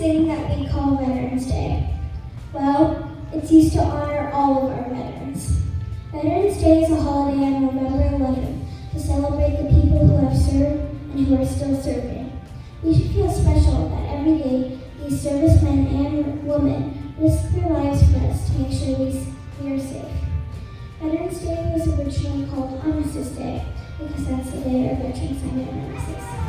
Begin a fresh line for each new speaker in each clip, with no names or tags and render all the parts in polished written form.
thing that we call Veterans Day? Well, it's used to honor all of our veterans. Veterans Day is a holiday on November 11th to celebrate the people who have served and who are still serving. We should feel special that every day these servicemen and women risk their lives for us to make sure we are safe. Veterans Day was originally called Armistice Day because that's the day our veterans signed an armistice.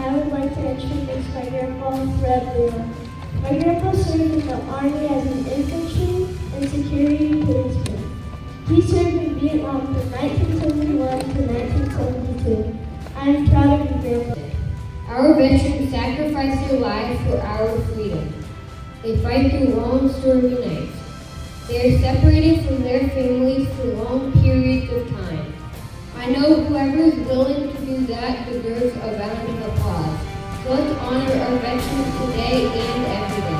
I would like to introduce my grandpa, Fred Leo. My grandpa served in the Army as an infantry and security policeman. He served in Vietnam from 1971 to 1972. I am proud of you, Grandpa.
Our veterans sacrifice their lives for our freedom. They fight through long, stormy nights. They are separated from their families for long periods of time. I know whoever is willing to do that deserves a round of applause. So let's honor our veterans today and every day.